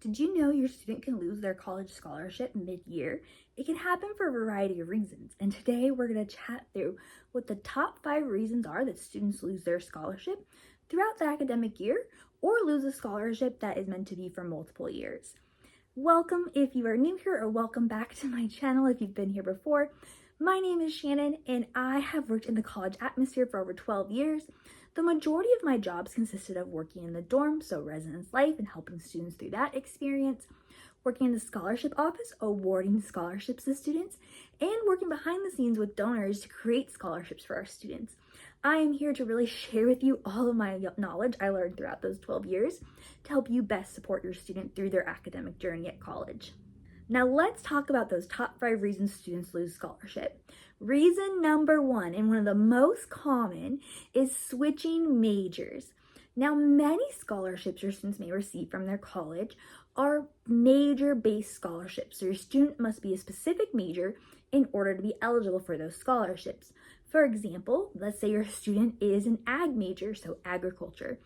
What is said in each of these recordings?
Did you know your student can lose their college scholarship mid-year? It can happen for a variety of reasons, and today we're going to chat through what the top 5 reasons are that students lose their scholarship throughout the academic year or lose a scholarship that is meant to be for multiple years. Welcome if you are new here, or welcome back to my channel if you've been here before. My name is Shannon and I have worked in the college atmosphere for over 12 years. The majority of my jobs consisted of working in the dorm, so residence life and helping students through that experience, working in the scholarship office, awarding scholarships to students, and working behind the scenes with donors to create scholarships for our students. I am here to really share with you all of my knowledge I learned throughout those 12 years to help you best support your student through their academic journey at college. Now let's talk about those top 5 reasons students lose scholarship. Reason number 1, and one of the most common, is switching majors. Now, many scholarships your students may receive from their college are major-based scholarships. So your student must be a specific major in order to be eligible for those scholarships. For example, let's say your student is an ag major, so agriculture,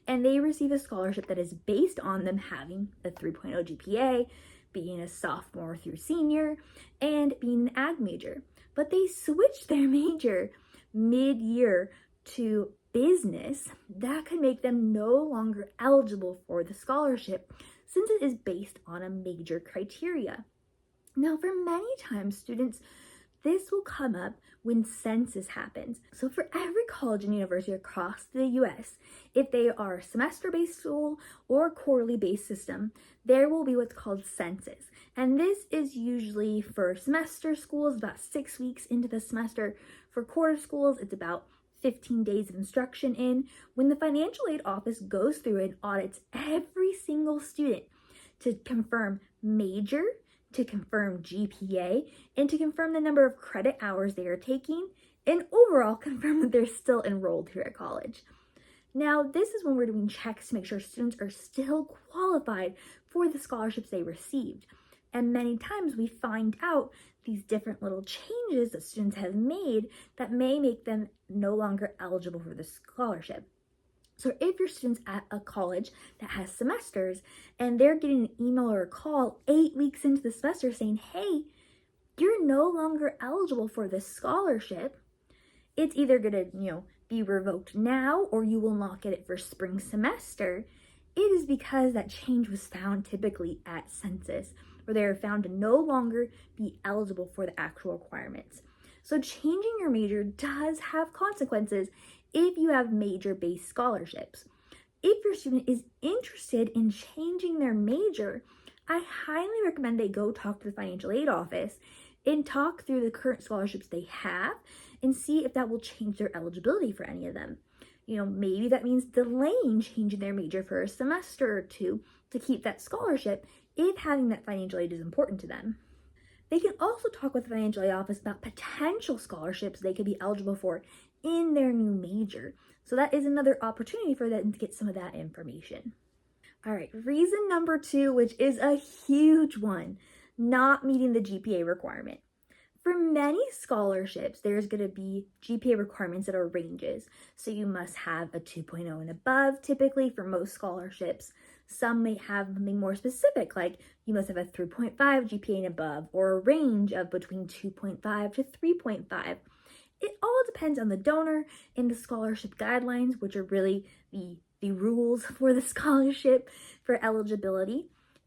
and they receive a scholarship that is based on them having a 3.0 GPA, being a sophomore through senior, and being an ag major. But they switch their major mid-year to business. That could make them no longer eligible for the scholarship since it is based on a major criteria. Now, for many times, students, this will come up when census happens. So for every college and university across the US, if they are a semester-based school or quarterly-based system, there will be what's called census. And this is usually for semester schools, about 6 weeks into the semester. For quarter schools, it's about 15 days of instruction in, when the financial aid office goes through and audits every single student to confirm major, to confirm GPA, and to confirm the number of credit hours they are taking, and overall confirm that they're still enrolled here at college. Now, this is when we're doing checks to make sure students are still qualified for the scholarships they received. And many times we find out these different little changes that students have made that may make them no longer eligible for the scholarship. So if your student's at a college that has semesters and they're getting an email or a call 8 weeks into the semester saying, hey, you're no longer eligible for this scholarship, it's either going to, be revoked now, or you will not get it for spring semester. It is because that change was found typically at census, where they are found to no longer be eligible for the actual requirements. So changing your major does have consequences if you have major-based scholarships. If your student is interested in changing their major, I highly recommend they go talk to the financial aid office and talk through the current scholarships they have and see if that will change their eligibility for any of them. Maybe that means delaying changing their major for a semester or two to keep that scholarship if having that financial aid is important to them. They can also talk with the financial aid office about potential scholarships they could be eligible for in their new major. So that is another opportunity for them to get some of that information. All right, reason number 2, which is a huge one, not meeting the GPA requirement. For many scholarships, there's going to be GPA requirements that are ranges. So you must have a 2.0 and above, typically for most scholarships. Some may have something more specific, like you must have a 3.5 GPA and above, or a range of between 2.5 to 3.5. It all depends on the donor and the scholarship guidelines, which are really the rules for the scholarship for eligibility.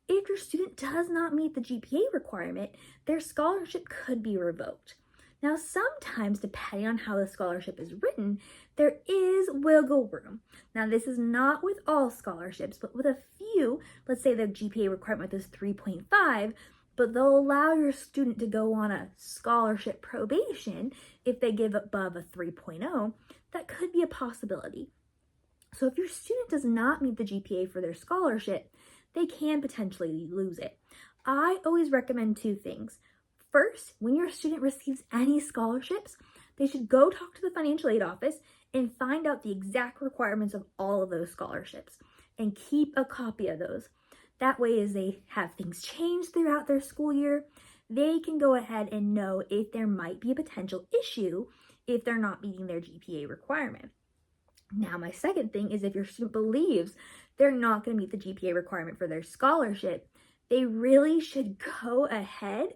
If your student does not meet the GPA requirement, their scholarship could be revoked. Now, sometimes, depending on how the scholarship is written, there is wiggle room. Now, this is not with all scholarships, but with a few, let's say the GPA requirement is 3.5, but they'll allow your student to go on a scholarship probation if they give above a 3.0. That could be a possibility. So if your student does not meet the GPA for their scholarship, they can potentially lose it. I always recommend 2 things. First, when your student receives any scholarships, they should go talk to the financial aid office and find out the exact requirements of all of those scholarships and keep a copy of those. That way, as they have things change throughout their school year, they can go ahead and know if there might be a potential issue if they're not meeting their GPA requirement. Now, my second thing is if your student believes they're not going to meet the GPA requirement for their scholarship, they really should go ahead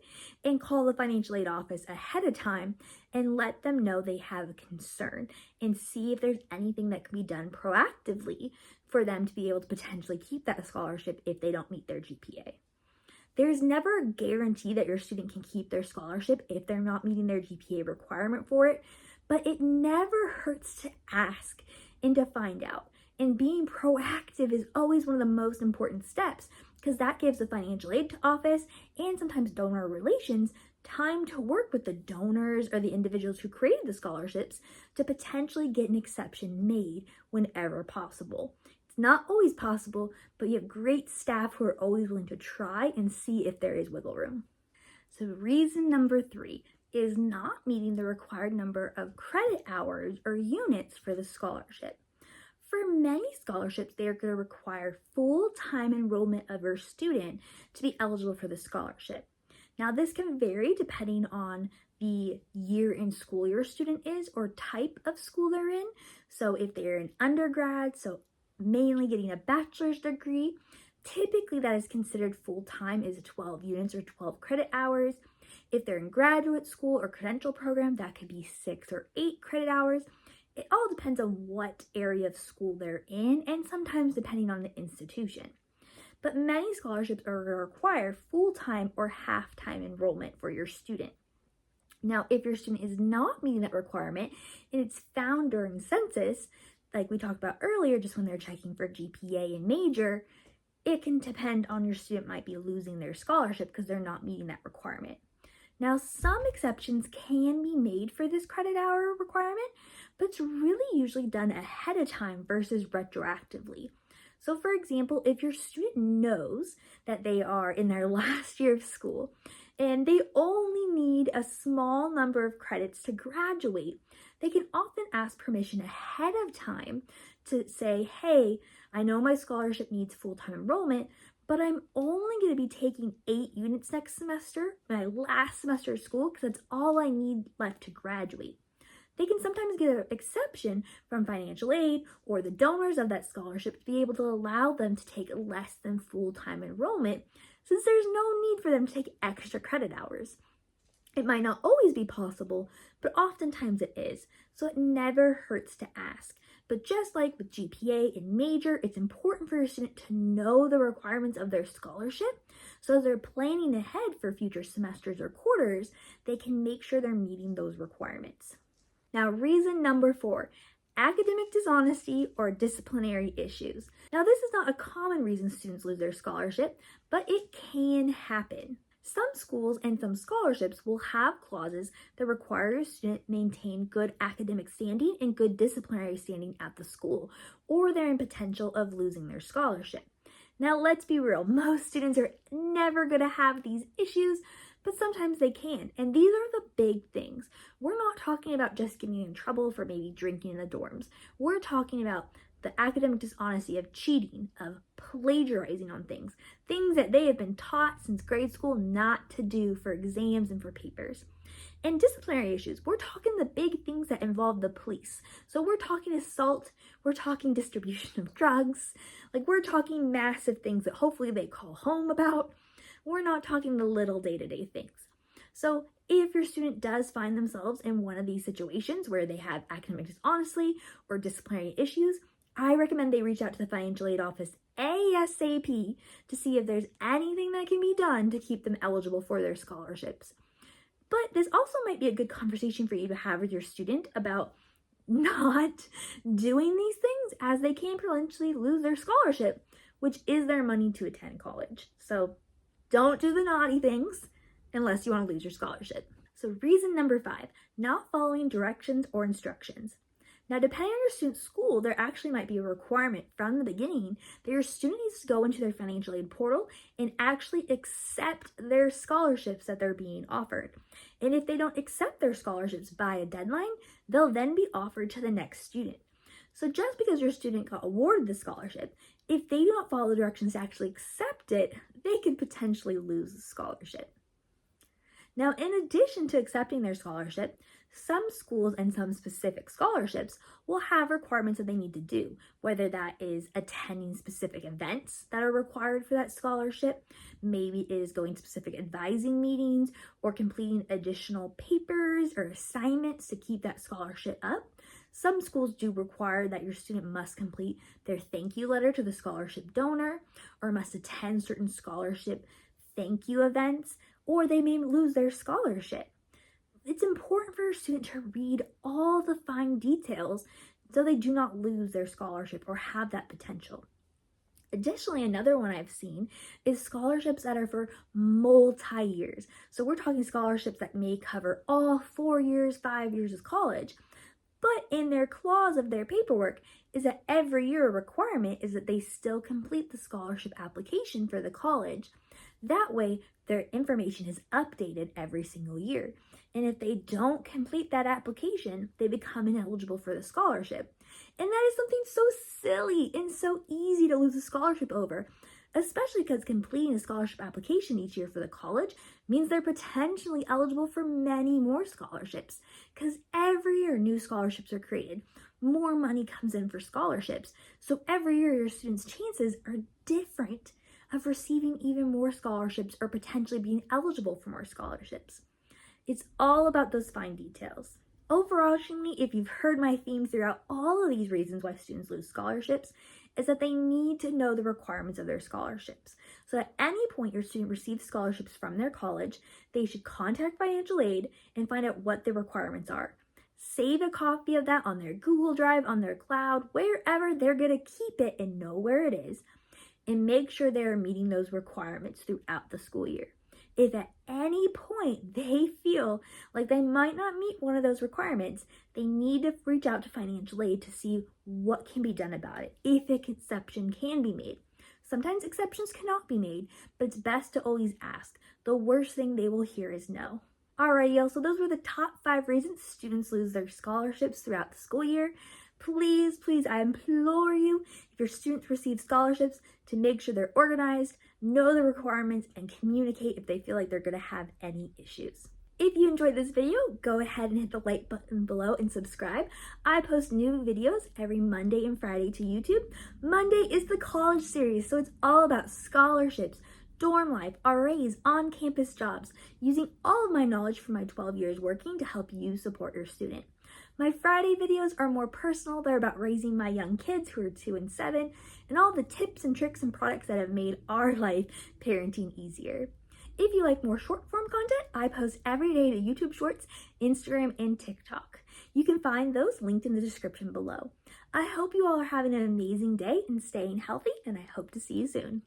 and call the financial aid office ahead of time and let them know they have a concern and see if there's anything that can be done proactively for them to be able to potentially keep that scholarship if they don't meet their GPA. There's never a guarantee that your student can keep their scholarship if they're not meeting their GPA requirement for it, but it never hurts to ask and to find out. And being proactive is always one of the most important steps, because that gives the financial aid office and sometimes donor relations time to work with the donors or the individuals who created the scholarships to potentially get an exception made whenever possible. It's not always possible, but you have great staff who are always willing to try and see if there is wiggle room. So reason number 3 is not meeting the required number of credit hours or units for the scholarship. For many scholarships, they are going to require full-time enrollment of your student to be eligible for the scholarship. Now, this can vary depending on the year in school your student is or type of school they're in. So if they're an undergrad, so mainly getting a bachelor's degree, typically that is considered full-time is 12 units or 12 credit hours. If they're in graduate school or credential program, that could be 6 or 8 credit hours. It all depends on what area of school they're in and sometimes depending on the institution. But many scholarships are going to require full-time or half-time enrollment for your student. Now, if your student is not meeting that requirement and it's found during census, like we talked about earlier, just when they're checking for GPA and major, it can depend on your student might be losing their scholarship because they're not meeting that requirement. Now, some exceptions can be made for this credit hour requirement, but it's really usually done ahead of time versus retroactively. So for example, if your student knows that they are in their last year of school and they only need a small number of credits to graduate, they can often ask permission ahead of time to say, hey, I know my scholarship needs full-time enrollment, but I'm only going to be taking 8 units next semester, my last semester of school, because that's all I need left to graduate. They can sometimes get an exception from financial aid or the donors of that scholarship to be able to allow them to take less than full-time enrollment, since there's no need for them to take extra credit hours. It might not always be possible, but oftentimes it is, so it never hurts to ask. But just like with GPA and major, it's important for your student to know the requirements of their scholarship, so as they're planning ahead for future semesters or quarters, they can make sure they're meeting those requirements. Now, reason number 4, academic dishonesty or disciplinary issues. Now, this is not a common reason students lose their scholarship, but it can happen. Some schools and some scholarships will have clauses that require a student maintain good academic standing and good disciplinary standing at the school, or they're in potential of losing their scholarship. Now, let's be real, most students are never going to have these issues, but sometimes they can. And these are the big things. We're not talking about just getting in trouble for maybe drinking in the dorms. We're talking about the academic dishonesty of cheating, of plagiarizing on things that they have been taught since grade school not to do for exams and for papers. And disciplinary issues, we're talking the big things that involve the police. So we're talking assault, we're talking distribution of drugs, we're talking massive things that hopefully they call home about. We're not talking the little day-to-day things. So if your student does find themselves in one of these situations where they have academic dishonesty or disciplinary issues, I recommend they reach out to the financial aid office ASAP to see if there's anything that can be done to keep them eligible for their scholarships. But this also might be a good conversation for you to have with your student about not doing these things, as they can potentially lose their scholarship, which is their money to attend college. So don't do the naughty things unless you want to lose your scholarship. So reason number 5, not following directions or instructions. Now, depending on your student's school, there actually might be a requirement from the beginning that your student needs to go into their financial aid portal and actually accept their scholarships that they're being offered. And if they don't accept their scholarships by a deadline, they'll then be offered to the next student. So just because your student got awarded the scholarship, if they do not follow the directions to actually accept it, they could potentially lose the scholarship. Now, in addition to accepting their scholarship, some schools and some specific scholarships will have requirements that they need to do, whether that is attending specific events that are required for that scholarship, maybe it is going to specific advising meetings, or completing additional papers or assignments to keep that scholarship up. Some schools do require that your student must complete their thank you letter to the scholarship donor, or must attend certain scholarship thank you events, or they may lose their scholarship. It's important for your student to read all the fine details so they do not lose their scholarship or have that potential. Additionally, another one I've seen is scholarships that are for multi-years. So we're talking scholarships that may cover all 4 years, 5 years of college. But in their clause of their paperwork is that every year a requirement is that they still complete the scholarship application for the college. That way, their information is updated every single year. And if they don't complete that application, they become ineligible for the scholarship. And that is something so silly and so easy to lose a scholarship over, especially because completing a scholarship application each year for the college means they're potentially eligible for many more scholarships, because every year new scholarships are created. More money comes in for scholarships. So every year your students' chances are different of receiving even more scholarships or potentially being eligible for more scholarships. It's all about those fine details. Overarchingly, if you've heard my theme throughout all of these reasons why students lose scholarships, is that they need to know the requirements of their scholarships. So at any point your student receives scholarships from their college, they should contact financial aid and find out what the requirements are. Save a copy of that on their Google Drive, on their cloud, wherever they're going to keep it and know where it is, and make sure they're meeting those requirements throughout the school year. If at any point they feel like they might not meet one of those requirements, they need to reach out to financial aid to see what can be done about it, if an exception can be made. Sometimes exceptions cannot be made, but it's best to always ask. The worst thing they will hear is no. Alright, y'all, so those were the top 5 reasons students lose their scholarships throughout the school year. Please, I implore you, if your students receive scholarships, to make sure they're organized, know the requirements, and communicate if they feel like they're going to have any issues. If you enjoyed this video, go ahead and hit the like button below and subscribe. I post new videos every Monday and Friday to YouTube. Monday is the college series, so it's all about scholarships, dorm life, RAs, on-campus jobs, using all of my knowledge from my 12 years working to help you support your student. My Friday videos are more personal. They're about raising my young kids who are 2 and 7 and all the tips and tricks and products that have made our life parenting easier. If you like more short form content, I post every day to YouTube Shorts, Instagram, and TikTok. You can find those linked in the description below. I hope you all are having an amazing day and staying healthy, and I hope to see you soon.